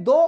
2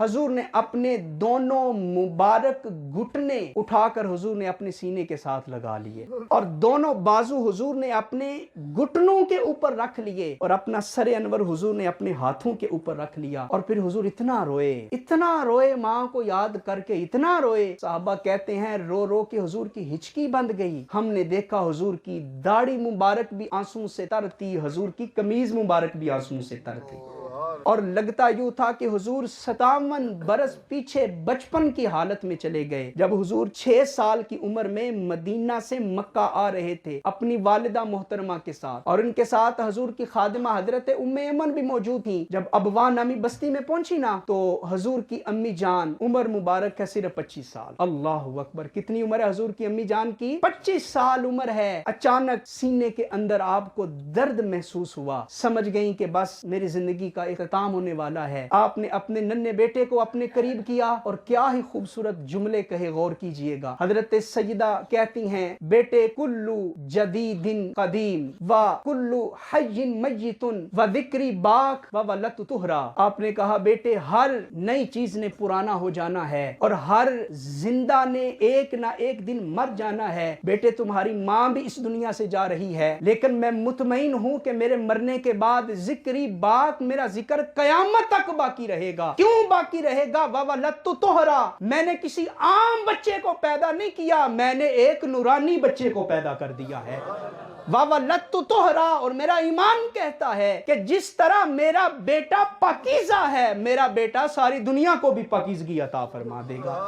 حضور نے اپنے دونوں مبارک گھٹنے اٹھا کر حضور نے اپنے سینے کے ساتھ لگا لیے اور دونوں بازو حضور نے اپنے گھٹنوں کے اوپر رکھ لیے اور اپنا سر انور حضور نے اپنے ہاتھوں کے اوپر رکھ لیا اور پھر حضور اتنا روئے ماں کو یاد کر کے اتنا روئے. صحابہ کہتے ہیں رو رو کے حضور کی ہچکی بند گئی. ہم نے دیکھا حضور کی داڑھی مبارک بھی آنسوں سے تر تھی, حضور کی قمیض مبارک بھی آنسوں سے تر تھی اور لگتا یوں تھا کہ حضور 57 برس پیچھے بچپن کی حالت میں چلے گئے جب حضور 6 سال کی عمر میں مدینہ سے مکہ آ رہے تھے اپنی والدہ محترمہ کے ساتھ, اور ان کے ساتھ حضور کی خادمہ حضرت ام ایمن بھی موجود تھیں. جب ابوا نامی بستی میں پہنچی نا تو حضور کی امی جان, عمر مبارک ہے صرف 25 سال. اللہ اکبر, کتنی عمر ہے حضور کی امی جان کی؟ 25 سال عمر ہے. اچانک سینے کے اندر آپ کو درد محسوس ہوا, سمجھ گئیں کہ بس میری زندگی کا اختتام ہونے والا ہے. آپ نے اپنے ننھے بیٹے کو اپنے قریب کیا اور کیا ہی خوبصورت جملے کہے, غور کیجئے گا. حضرت سیدہ کہتی ہیں, بیٹے کلو جدید قدیم و کلو حی میت و ذکری باک و ولت تہرا. آپ نے کہا بیٹے ہر نئی چیز نے پرانا ہو جانا ہے اور ہر زندہ نے ایک نہ ایک دن مر جانا ہے. بیٹے تمہاری ماں بھی اس دنیا سے جا رہی ہے لیکن میں مطمئن ہوں کہ میرے مرنے کے بعد ذکری باک, میرا ذکر قیامت تک باقی رہے گا. کیوں باقی رہے گا؟ وَوَلَدْتُ طُہْرًا, میں نے کسی عام بچے کو پیدا نہیں کیا, میں نے ایک نورانی بچے کو پیدا کر دیا ہے. وَوَلَدْتُ طُہْرًا, اور میرا ایمان کہتا ہے کہ جس طرح میرا بیٹا پاکیزہ ہے, میرا بیٹا ساری دنیا کو بھی پاکیزگی عطا فرما دے گا.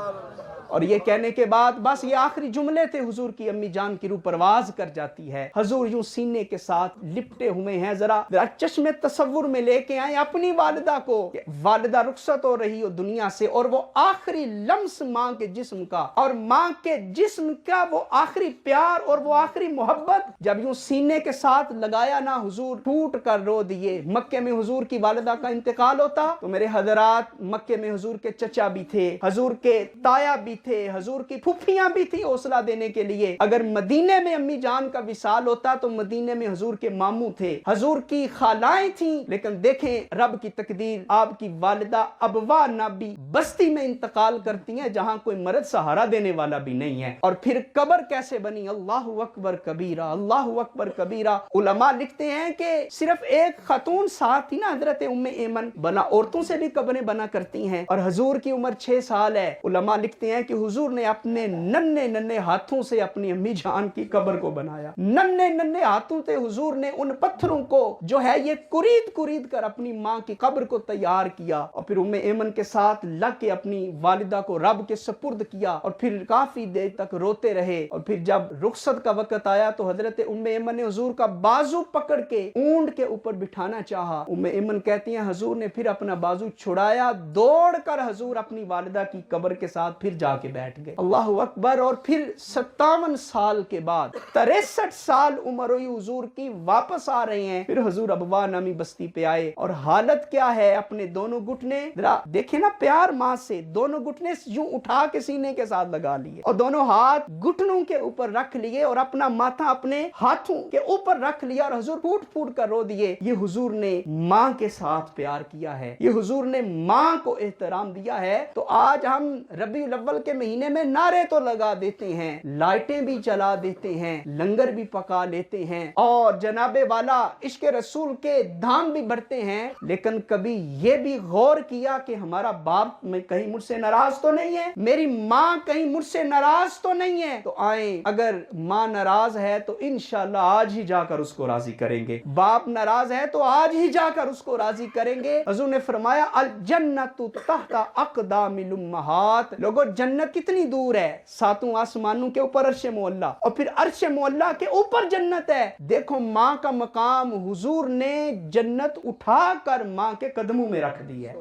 اور یہ کہنے کے بعد بس یہ آخری جملے تھے, حضور کی امی جان کی روح پرواز کر جاتی ہے. حضور یوں سینے کے ساتھ لپٹے ہوئے ہیں. ذرا چشم تصور میں لے کے آئیں اپنی والدہ کو, کہ والدہ رخصت ہو رہی ہو دنیا سے اور وہ آخری لمس ماں کے جسم کا اور ماں کے جسم کا وہ آخری پیار اور وہ آخری محبت جب یوں سینے کے ساتھ لگایا نا, حضور ٹوٹ کر رو دیے. مکے میں حضور کی والدہ کا انتقال ہوتا تو میرے حضرات, مکے میں حضور کے چچا بھی تھے, حضور کے تایا بھی تھے, حضور کی پھوپھیاں بھی تھی حوصلہ دینے کے لیے. اگر مدینے میں امی جان کا وصال ہوتا تو مدینے میں حضور کے ماموں تھے, حضور کی خالائیں تھیں. لیکن دیکھیں رب کی تقدیر, آپ کی والدہ ابوا نبی بستی میں انتقال کرتی ہیں جہاں کوئی مرد سہارا دینے والا بھی نہیں ہے. اور پھر قبر کیسے بنی؟ اللہ اکبر کبیرہ, اللہ اکبر کبیرہ. علماء لکھتے ہیں کہ صرف ایک خاتون ساتھ تھی نا, حضرت ام ایمن, بنا عورتوں سے بھی قبریں بنا کرتی ہیں, اور حضور کی عمر 6 سال ہے. علماء لکھتے ہیں کہ حضور نے اپنے ننھے ہاتھوں سے اپنی امی جان کی قبر کو بنایا. ننھے ہاتھوں سے حضور نے ان پتھروں کو جو ہے یہ کرید کر اپنی ماں کی قبر کو تیار کیا, اور پھر ام ایمن کے ساتھ لگ کے اپنی والدہ کو رب کے سپرد کیا, اور پھر کافی دیر تک روتے رہے. اور پھر جب رخصت کا وقت آیا تو حضرت ام ایمن نے حضور کا بازو پکڑ کے اونٹ کے اوپر بٹھانا چاہا. ام ایمن کہتی ہیں حضور نے پھر اپنا بازو چھڑایا, دوڑ کر حضور اپنی والدہ کی قبر کے ساتھ پھر جا کے بیٹھ گئے. اللہ اکبر. اور پھر 57 سال کے بعد 63 سال عمر ہوئی حضور کی, واپس آ رہے ہیں. پھر حضور ابوا نامی بستی پہ آئے اور حالت کیا ہے, اپنے دونوں گھٹنے ذرا دیکھیں نا پیار ماں سے, دونوں گھٹنے یوں اٹھا کے سینے کے ساتھ لگا لیے اور دونوں ہاتھ گھٹنوں کے اوپر رکھ لیے اور اپنا ماتھا اپنے ہاتھوں کے اوپر رکھ لیا, اور حضور پھوٹ کر رو دیے. یہ حضور نے ماں کے ساتھ پیار کیا ہے, یہ حضور نے ماں کو احترام دیا ہے. تو آج ہم ربیع الاول کے مہینے میں نعرے تو لگا دیتے ہیں, لائٹیں بھی جلا دیتے ہیں, لنگر بھی پکا لیتے ہیں, اور جناب والا عشق رسول کے دھام بھی بھرتے ہیں, لیکن کبھی یہ بھی غور کیا کہ ہمارا باپ میں کہیں مجھ سے ناراض تو نہیں ہے, میری ماں کہیں مجھ سے ناراض تو نہیں ہے؟ تو آئیں, اگر ماں ناراض ہے تو انشاءاللہ آج ہی جا کر اس کو راضی کریں گے, باپ ناراض ہے تو آج ہی جا کر اس کو راضی کریں گے. حضور نے فرمایا الجنت تحت اقدام الامہات. لوگو جنت کتنی دور ہے, 7 آسمانوں کے اوپر عرش معلیٰ, اور پھر عرش معلیٰ کے اوپر جنت ہے. دیکھو ماں کا مقام, حضور نے جنت اٹھا کر ماں کے قدموں میں رکھ دی ہے,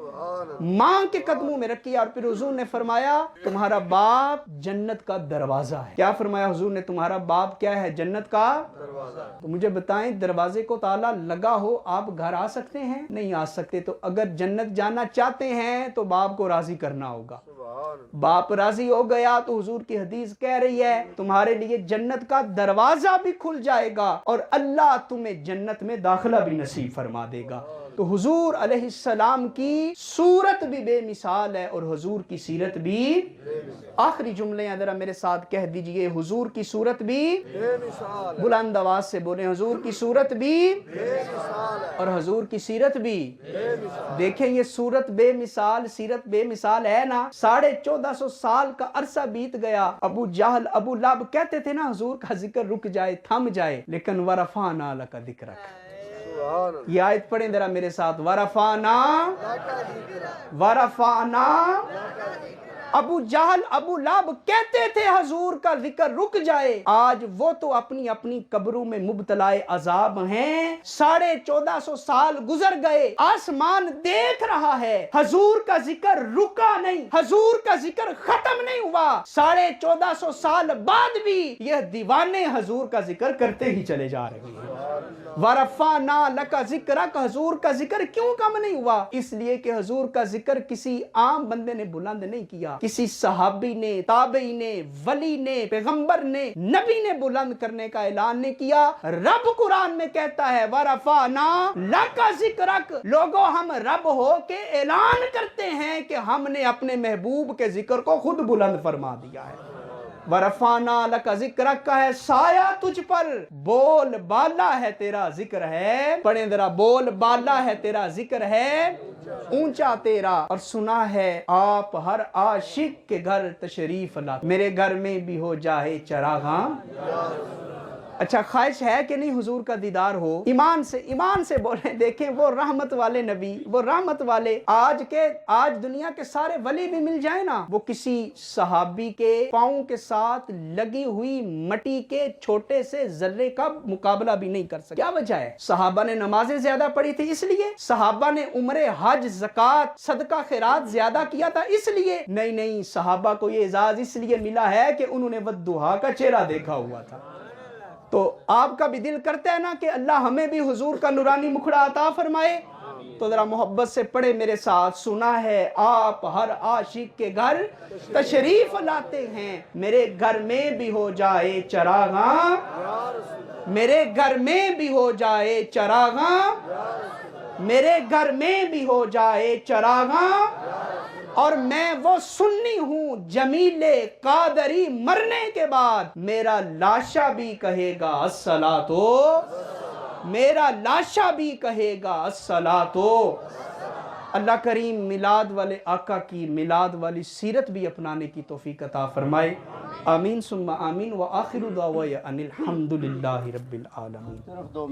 ماں کے قدموں میں رکھی. اور پھر حضور نے فرمایا تمہارا باپ جنت کا دروازہ ہے. کیا فرمایا حضور نے؟ تمہارا باپ کیا ہے؟ جنت کا دروازہ. تو مجھے بتائیں, دروازے کو تالا لگا ہو, آپ گھر آ سکتے ہیں؟ نہیں آ سکتے. تو اگر جنت جانا چاہتے ہیں تو باپ کو راضی کرنا ہوگا. باپ راضی ہو گیا تو حضور کی حدیث کہہ رہی ہے تمہارے لیے جنت کا دروازہ بھی کھل جائے گا اور اللہ تمہیں جنت میں داخلہ بھی نصیب فرما دے گا. تو حضور علیہ السلام کی صورت بھی بے مثال ہے اور حضور کی سیرت بھی. آخری جملے ہیں ذرا میرے ساتھ کہہ دیجئے, حضور کی صورت بھی بے مثال ہے. بلند آواز سے بولیں, حضور کی صورت بھی بے مثال ہے. اور حضور کی سیرت بھی. بے مثال. دیکھیں یہ صورت بے مثال, سیرت بے مثال ہے نا. 1450 سال کا عرصہ بیت گیا. ابو جہل ابو لہب کہتے تھے نا حضور کا ذکر رک جائے, تھم جائے, لیکن ورفعنا لک ذکرک. سبحان اللہ. یہ آیت پڑھیں ذرا میرے ساتھ, ورفعنا ورفعنا. ابو جہل ابو لہب کہتے تھے حضور کا ذکر رک جائے, آج وہ تو اپنی اپنی قبروں میں مبتلا عذاب ہیں. 1450 سال گزر گئے, آسمان دیکھ رہا ہے, حضور کا ذکر رکا نہیں, حضور کا ذکر ختم نہیں ہوا. 1450 سال بعد بھی یہ دیوانے حضور کا ذکر کرتے ہی چلے جا رہے ہیں. ورفعنا لک ذکرک, حضور کا ذکر کیوں کم نہیں ہوا؟ اس لیے کہ حضور کا ذکر کسی عام بندے نے بلند نہیں کیا, کسی صحابی نے, تابعی نے, ولی نے, پیغمبر نے, نبی نے بلند کرنے کا اعلان نہیں کیا. رب قرآن میں کہتا ہے ورفعنا لک ذکرک. لوگوں ہم رب ہو کے اعلان کرتے ہیں کہ ہم نے اپنے محبوب کے ذکر کو خود بلند فرما دیا ہے. ورفعنا لک ذکرک کا ہے سایہ تجھ پر, بول بالا ہے تیرا ذکر ہے. پڑھیں ذرا, بول بالا ہے تیرا ذکر ہے, اونچا تیرا. اور سنا ہے آپ ہر عاشق کے گھر تشریف لا, میرے گھر میں بھی ہو جائے چراغاں. اچھا خواہش ہے کہ نہیں حضور کا دیدار ہو؟ ایمان سے بولیں. دیکھیں وہ رحمت والے نبی, وہ رحمت والے, آج دنیا کے سارے ولی بھی مل جائیں نا, وہ کسی صحابی کے پاؤں کے ساتھ لگی ہوئی مٹی کے چھوٹے سے ذرے کا مقابلہ بھی نہیں کر سکتے. کیا وجہ ہے؟ صحابہ نے نمازیں زیادہ پڑھی تھی اس لیے, صحابہ نے عمرے, حج, زکوٰۃ, صدقہ خیرات زیادہ کیا تھا اس لیے نہیں. صحابہ کو یہ اعزاز اس لیے ملا ہے کہ انہوں نے والضحیٰ کا چہرہ دیکھا ہوا تھا. تو آپ کا بھی دل کرتا ہے نا کہ اللہ ہمیں بھی حضور کا نورانی مکھڑا عطا فرمائے. تو ذرا محبت سے پڑھے میرے ساتھ, سنا ہے آپ ہر عاشق کے گھر تشریف لاتے ہیں, میرے گھر میں بھی ہو جائے چراغاں, میرے گھر میں بھی ہو جائے چراغاں, میرے گھر میں بھی ہو جائے چراغاں. اور میں وہ سنی ہوں جمیل قادری, مرنے کے بعد میرا لاشا بھی کہے گا الصلاۃ, میرا لاشا بھی کہے گا الصلاۃ. اللہ کریم میلاد والے آقا کی میلاد والی سیرت بھی اپنانے کی توفیق عطا فرمائے. آمین ثم آمین. وآخر دعوانا ان الحمد للہ رب العالمین.